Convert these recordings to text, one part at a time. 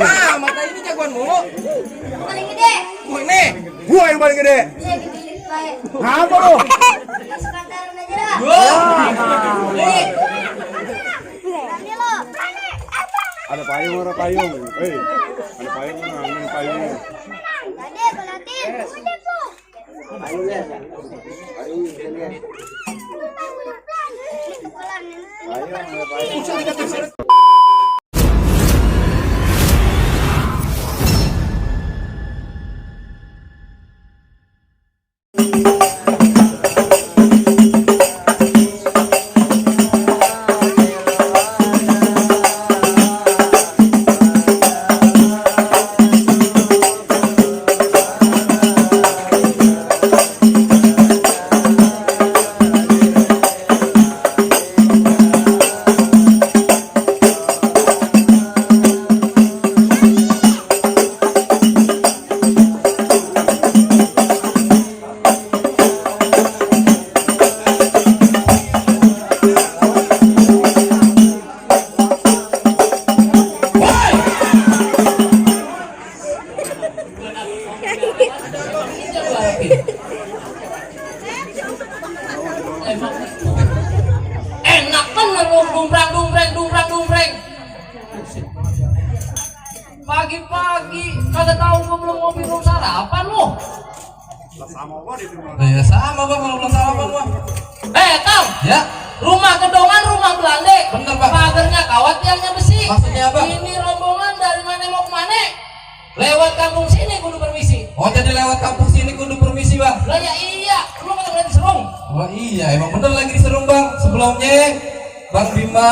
Ah, mata ini jagoan mulu. Paling gede. Gua ini. Gua yang paling gede. Iya gede baik. Ngapa lu? Sekantaran aja dah. Nih. Berani lo. Ada payung, ada payung. Ada payung, ada payung. Gede pelatin. Gede po. Payung. Enak kan dumbrang. Pagi-pagi kagak tahu gua belum ngopi belum sarapan lu. Sama gua di rumah. Ya sama gua kalau belum sarapan gua. Tom. Ya. Rumah gedongan, rumah Belanda. Bener, Pak. Pagernya kawat, tiangnya besi. Maksudnya apa? Ini rombongan dari mana mau kemana? Lewat kampung sini kudu permisi. Oh, jadi lewat kampung sini kudu permisi, Bang. Lah ya iya, lu kata berani serung. Oh iya, emang bener lagi diserung, Bang. Sebelumnya Bang Bima,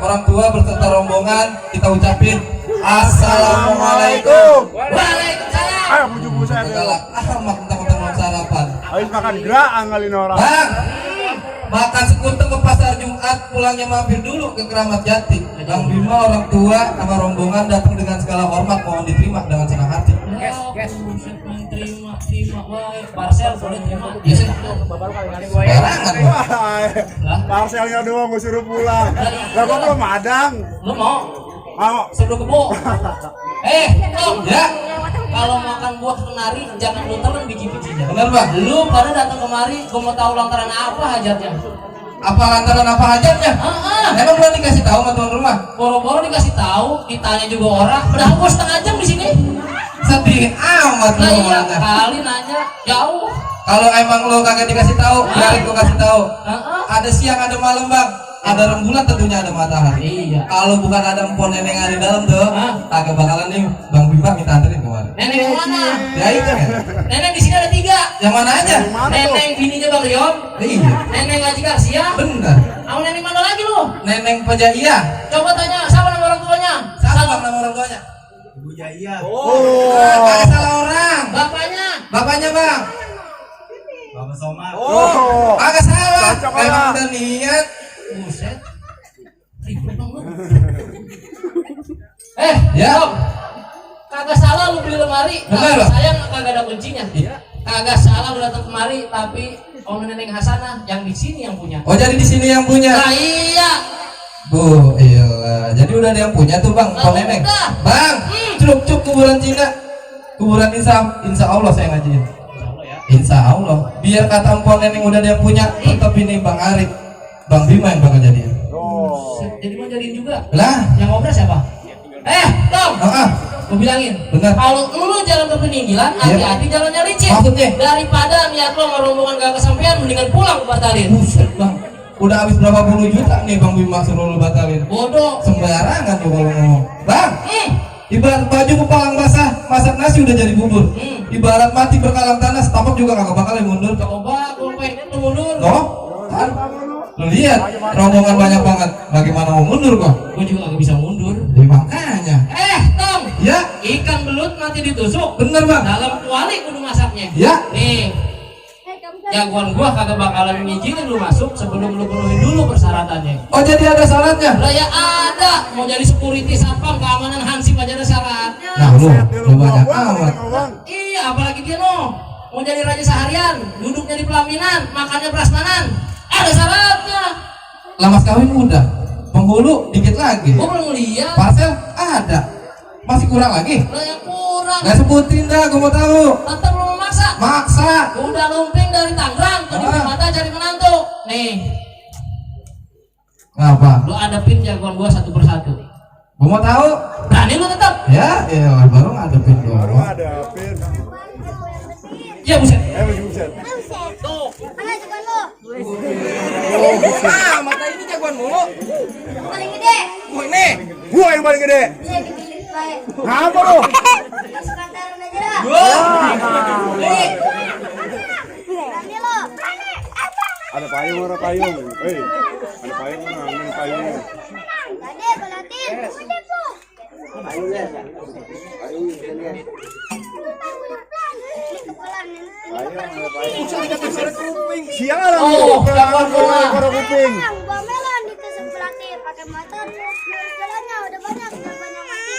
orang tua berserta rombongan, kita ucapin Assalamualaikum. Waalaikumsalam. Ayo bujuk saya. Galak amat mentang-mentang sarapan. Ayo makan gerak anggalin orang. Bang, makan sekunteng ke pasar Jumat, pulangnya mampir dulu ke Keramat Jati. Bang Bima orang tua sama rombongan datang dengan segala hormat, mohon diterima dengan senang hati. Terima, parcel boleh terima. Iya, barangan. Parcelnya doang gue suruh pulang. Lah gua belum madang. Lu mau? Mau. Suruh kebo. Tom, ya. Kalau makan buah kenari jangan lu telan biji-bijinya. Benar, Bang. Lu pada datang kemari, gua mau tahu lantaran apa hajatnya. Apa lantaran apa hajatnya? Emang belum dikasih tahu sama tuan rumah? Boro-boro dikasih tahu, ditanya juga orang. Padahal gua setengah jam di sini. Sedih amat lu. Iya, kali nanya jauh. Kalau emang lo kagak dikasih tahu, biarin gua kasih tahu. Ada siang ada malam, Bang. Ada rembulan tentunya ada matahari. Iya. Kalau bukan ada empon neneng ada di dalam tuh, kagak bakalan nih Bang Bima kita anterin kemarin. Neneng yang mana? Ya itu kan. Neneng di sini ada 3. Yang mana aja? Neneng bininya Bang Rion. Iya. Neneng Haji Garcia. Benar. Mau neneng mana lagi lu? Neneng Pejaia. Coba tanya siapa nama orang tuanya? Siapa nama orang tuanya? Ibu Jaya. Kagak salah orang. Bapaknya Bang. Bapak Somad. Kagak salah. Cocok Emang lah. udah niat. Buset. Ribet dong lu. Ya. Tom. Kagak salah lu beli lemari. Benar, Bang. Sayang kagak ada kuncinya. Iya. Kagak salah lu datang kemari, tapi Om Neneng Hasanah yang di sini yang punya. Oh, jadi di sini yang punya. Nah, iya. Bu, iya. Jadi udah ada yang punya tuh, Bang, Om Neneng. Bang, cuk kuburan Cina. Kuburan insya Allah saya ngajiin. Insya Allah. Biar kata Empon Neneng udah ada yang punya, tetap ini Bang Arif, Bang Bima yang bakal jadiin. Jadi mau jadiin juga? Lah, yang ngobrol siapa? Tom. Gue bilangin, benar. Kalau lu jalan ke peninggalan, hati-hati jalannya licin. Maksudnya? Daripada niat lo ngerombongan gak kesampean, mendingan pulang batalin. Buset, Bang. Udah habis berapa puluh juta nih Bang Bima suruh lu batalin. Bodoh. Sembarangan tuh kalau ngomong. Bang, ibarat baju kepalang basah, masak nasi udah jadi bubur. Ibarat mati berkalang tanah, setapak juga kagak bakalan mundur. Coba, gue pengen mundur. Loh? Kan? Lu lihat, rombongan banyak banget. Bagaimana mau mundur kok? Gue juga gak bisa mundur. Ya, makanya. Tom. Ya. Ikan belut mati ditusuk. Bener, Bang. Dalam kuali kudu masaknya. Ya. Nih. Jagoan gua kagak bakalan ngizinin lu masuk sebelum lu penuhin dulu persyaratannya. Oh, jadi ada syaratnya? Lah ya ada. Mau jadi security satpam keamanan Hansip aja ada syaratnya. Nah, lu banyak amat. Iya, apalagi dia no. Mau jadi raja seharian, duduknya di pelaminan, makannya prasmanan. Ada syaratnya. Lah mas kawin udah, penghulu dikit lagi. Gua belum lihat. Parcel ada. Masih kurang lagi? Lo yang kurang. Nggak sebutin dah, gue mau tahu. Tetap lo memaksa. Maksa. Udah lumping dari Tangerang ke mata cari menantu. Nih. Ngapa? Lo adepin jagoan gua satu persatu. Gue mau tahu. Berani lo tetap? Ya, baru ngadepin doang. Adapin. Ya buset. Buset. Buset. Tuh. Mana jagoan lo? Ah, mata ini jagoan mulu. Yang paling gede. Gue ini. Gua yang paling gede. Bisa dipilih baik. Ngapa lu? Masuk kantaran aja dah. Berani lo. Berani. Ada payung, ada payung. Ada payung mana? Ini payung. Gade, balatin. Gede bro. Sialan. Oh, jagoan gua. Para kuping. Gua melon di kesebelah pakai motor. Jalannya udah banyak mati.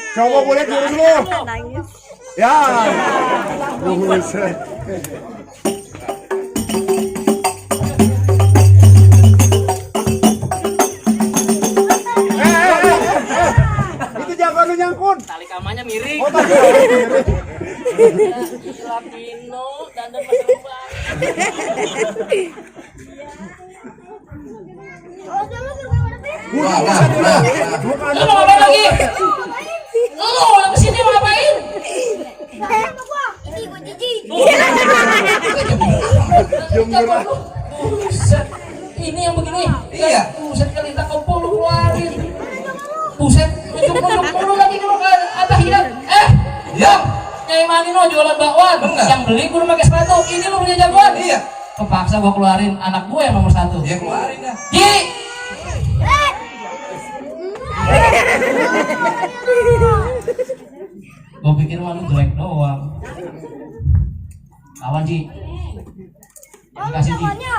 Coba boleh jurus lu. Ya. Buset. Itu jagoan lu nyangkut. Tali kamarnya miring. Oh, tadi. Latino dan pasar. Oh, jangan bermain lebih. Lo mau ngapain lagi? Lo yang kesini mau ngapain? Sama gua. Ini gua jijik. Jagoan lu. Buset. Ini yang begini. Iya. Buset kali tak kau lu keluarin. Buset. Nunjuk mulu lagi kalau kan Abah hilang. Ya. Nyai Manino jualan bakwan. Yang beli gua pakai sepatu. Ini lu punya jagoan. Iya. Kepaksa gua keluarin anak gua yang nomor 1. Ya keluarin dah. Ji. Gua pikir mah lu jelek doang. Lawan Ji. Oh, Dikasih Ji. jagoannya.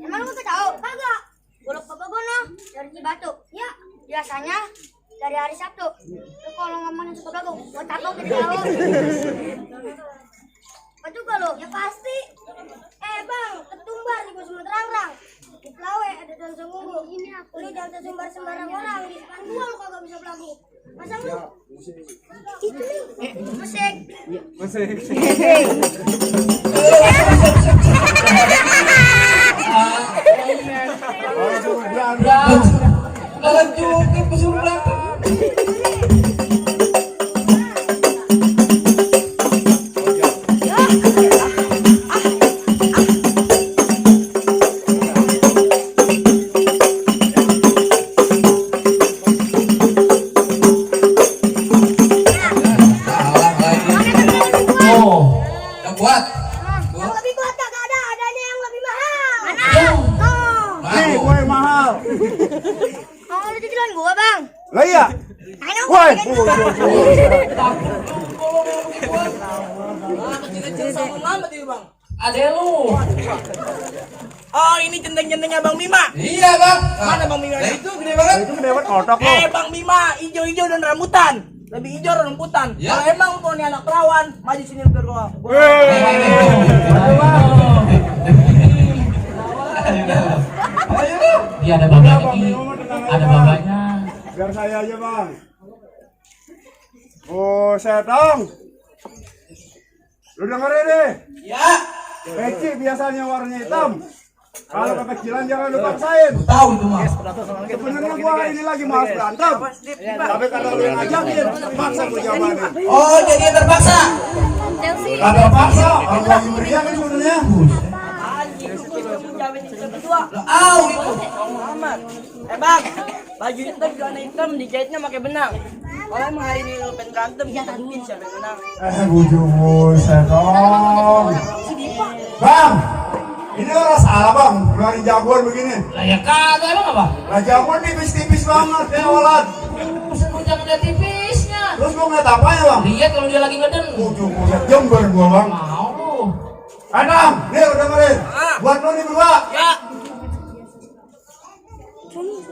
Emang lu tahu? Kagak. Golok Bapak Gono dari Cibatu. Ya, biasanya dari hari Sabtu. Lu kalau ngomongin suka belagu, gua takut ke jauh. Apa juga lo? Ya pasti. Bang, ketumbar di Kusuma Terang-Rang. Di Pelawe ada daun sungguh. Ini aku. Lu jangan tersumbar sembarang orang. Di depan gua lu kagak bisa belagu. Masa lu? Itu nih. Musik. Lanjut ke pesuruh belakang. Buat. Yang lebih kuat kagak ada, adanya yang lebih mahal. Mana? Nih, gua yang mahal. Mau lu cicilan gua, Bang? Lah iya. Ayo, Woi. Kecil-kecil sama lama tuh bang. Ada lu. Oh ini centeng-centengnya Bang Bima. Iya bang. Mana Bang Bima? Nah itu gede banget. Itu gede banget otak lo. Bang Bima, hijau-hijau dan rambutan. Lebih hijau dan rambutan. Ya. Kalau emang lu nih anak perawan, maju sini biar gua. Dia ada babanya Ki. Ada babanya. Biar saya aja, Bang. Oh, setong. Lu dengerin deh. Ya. Peci biasanya warnanya hitam. Kalau kekecilan jangan lu paksain. Tahu itu mah. Sebenarnya gua ini lagi malas berantem. Tapi kalau lu yang ngajakin, paksa gua jawabannya. Oh jadi dia terpaksa. Gak terpaksa, kalau gua lagi meriah kan sebenarnya. Au itu. Muhammad. Bang, baju hitam celana hitam dijahitnya pakai benang. Kalau emang hari ini lu pengen berantem, kita tentuin siapa yang menang. Bujuh, setong. Bang, ini orang salah bang, keluarin jagoan begini. Lah ya kagak emang apa? Lah jagoan tipis-tipis banget, ya walat. Buset lu jangan lihat tipisnya. Terus gua ngeliat apanya bang? Lihat kalau dia lagi ngeden. Bujuh, buset, jember gua bang. Mau lu. Adam, nih udah dengerin. Buat lu nih berdua. Ya.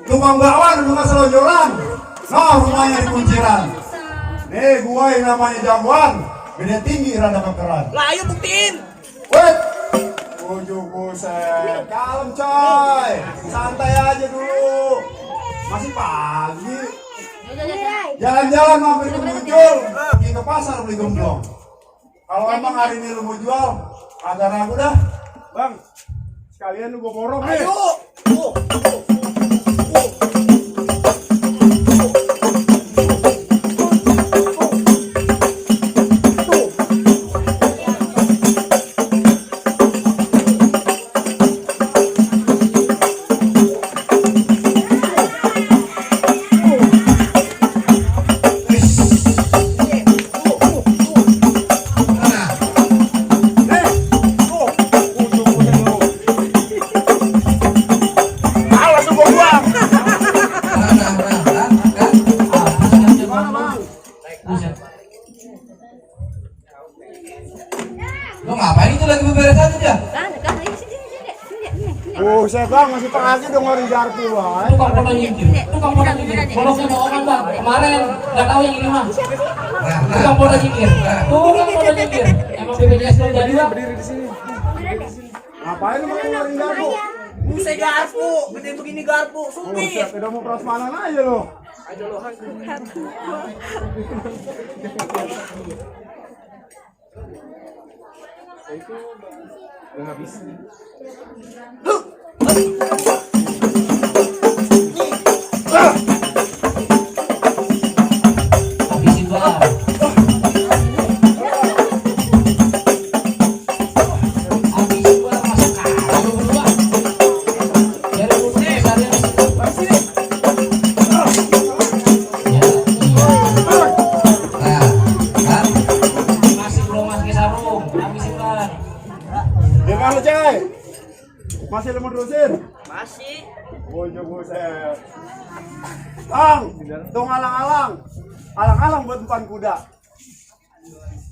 Tukang bakwan, tukang selonjoran. Noh, rumahnya di kunciran. Nih gua yang namanya jagoan. Beda tinggi, rada kekeran. Lah ayo buktiin. Wait. Bujuh, buset. Kalem coy. Santai aja dulu. Masih pagi. Rai, Jalan-jalan mampir ke muncul, pergi ke pasar beli gemblong. Kalau emang hari ini lu mau jual, agak ragu dah. Bang, sekalian lu gua borong nih. Ayo. Lo ngapain itu lagi beberes aja dia? Saya bang masih pagi dong ngori garpu bang. Tukang foto nyikir. Bolosnya bohongan bang. Kemarin nggak tahu yang ini mah. Tukang foto nyikir. Emang BPJS lo jadi bang? Ngapain lu pakai ngori garpu? Buset garpu, gede begini garpu, sumpit. Udah mau prasmanan aja lo. Habisin bang. Habisin bang masuk kalau berdua. Biar putih kalian. Ya, iya. Nah, kan? Masih belum masukin sarung. Habisin bang. Gimana lu cai? Masih lemah terusin? Masih. Bojo buset. Bang, dong alang-alang. Alang-alang buat depan kuda.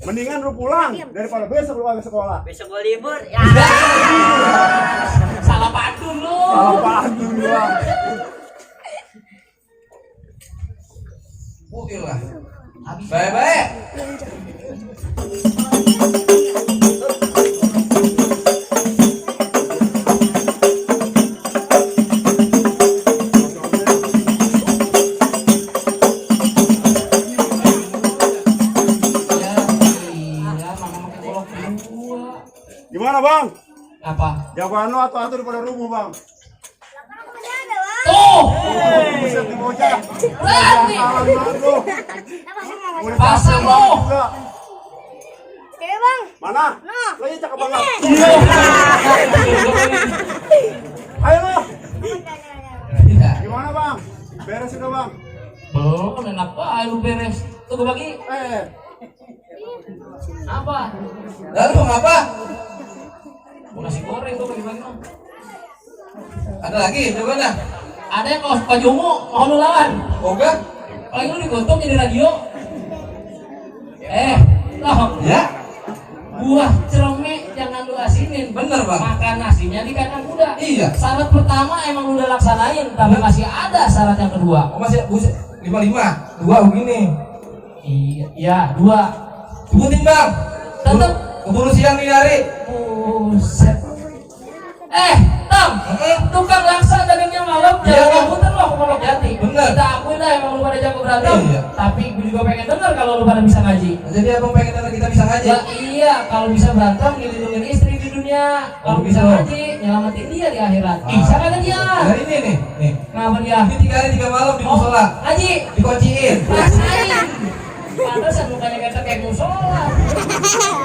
Mendingan lu pulang daripada besok lu ke sekolah. Besok gua libur. Ya. Salah pantun lu. Salah pantun gua. Bukil lah. Baik-baik. Gimana bang? Apa? Jawaban lu atau daripada rubuh bang? Masih ada bang. Tuh! Buset di bocah. Berani! Alang banget lu. Udah Pasang capek lu! juga. Oke bang. Mana? Nah. Lo ya cakep banget. Iya. Ayo lo. Tidak. Gimana bang? Beres udah bang? Belum, enak banget lu beres. Tunggu bagi. Apa? Lalu mau apa? Mau nasi goreng tuh bagi-bagi. Ada lagi, coba dah. Ada yang kaos baju mau lu lawan. Oke. Paling lu digontok jadi radio. Loh. Ya. Buah cerome jangan lu asinin. Bener bang. Makan nasinya di kandang kuda. Iya. Syarat pertama emang lu udah laksanain, tapi masih ada syarat yang kedua. Oh masih buset 55. 2 begini. Iya, 2. Sebutin bang. Tetep keburu siang nih hari. Buset. Tam, tukang laksa dagingnya malam, jangan muter loh ke Pondok Jati. Bener. Kita akuin dah emang lu pada jago berantem. Iya. Tapi gue juga pengen denger kalau lu pada bisa ngaji. Jadi abang pengen denger kita bisa ngaji? Ya, iya, kalau bisa berantem ngelindungin istri di dunia. Kalau bisa ngaji, nyelamatin dia di akhirat. Bisa kata dia. Hari ini nih. Kenapa dia? Ini 3 hari 3 malam di musola. Ngaji, dikunciin. Rasain. Pantesan mukanya kayak musola.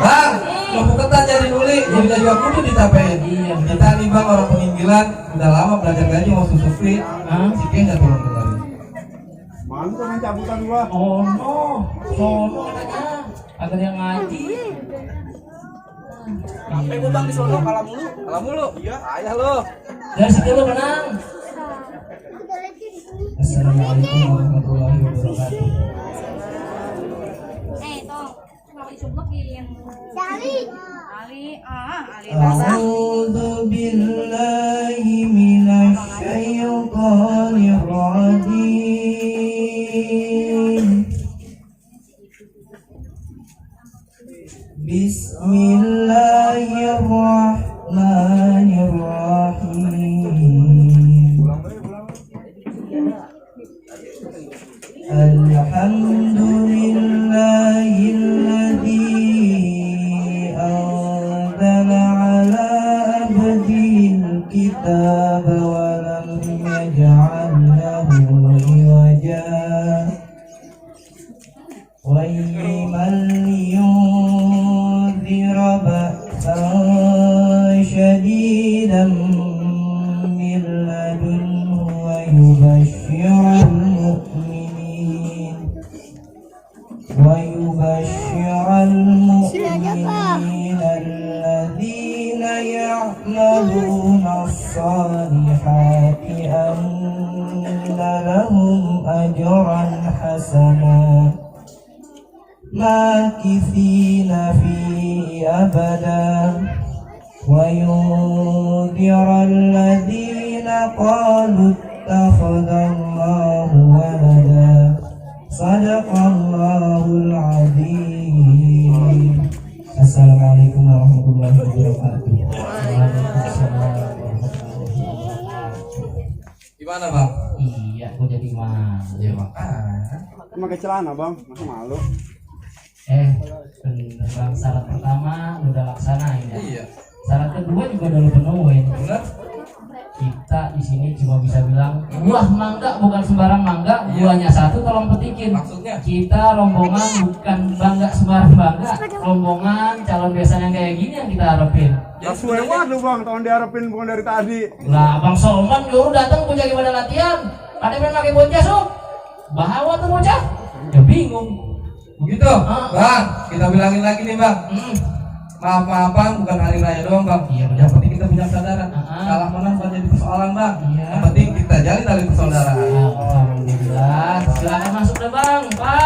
Bang, lampu ketan jadi nuli, jadi juga kudu ditapein. Iya. Kita nih bang orang peninggilan, udah lama belajar ngaji mau susupri. Si Keng nggak turun kembali. Mantap main cabutan gua. Oh no, sono katanya. Agar yang ngaji. Sampai gua bang di sono kalah mulu. Iya, ayah lo. Dari situ lo menang. Assalamualaikum warahmatullahi wabarakatuh. Tong. Mau dicumlekin. Ali. A'udzu billahi minasy syaithanir rajim. Bismillahirrahmanirrahim. Alhamdulillahilladzi anzala ala abdil kitaba wa lam yaj'al lahu iwaja qayyiman liyunzira ba'san shadidan min ladunhu wa yubashshiral mu'minin alladhina ya'maluna as-salihati anna lahum ajran hasana makithina fihi abada wa yunzira alladhina qalu ittakhadallahu walada sadaqallahul azim. Assalamualaikum warahmatullahi wabarakatuh. Gimana bang? Iya, aku jadi malu. Ya makanya. Pakai celana bang, masa malu. Bener bang, syarat pertama udah laksanain ya. Iya. Syarat kedua juga udah lu penuhin. Bener? Kita di sini cuma bisa bilang buah mangga bukan sembarang mangga, buahnya satu tolong petikin. Maksudnya? Kita rombongan bukan bangga sembarang bangga, rombongan calon besan yang kayak gini yang kita harapin. Ya sesuai banget lu bang, tahun diharapin bukan dari tadi. Lah Bang Solman nyuruh datang punya gimana latihan? Ada yang pakai bocah sok? Bahawa tuh bocah? Ya bingung. Begitu? Bang, kita bilangin lagi nih bang. Maaf-maafan bukan hari raya doang bang. Iya, benar. Yang penting kita punya kesadaran. Kalah menang bukan jadi persoalan bang. Iya. Yang penting kita jalin tali persaudaraan. Alhamdulillah. Silakan masuk deh bang. Pak.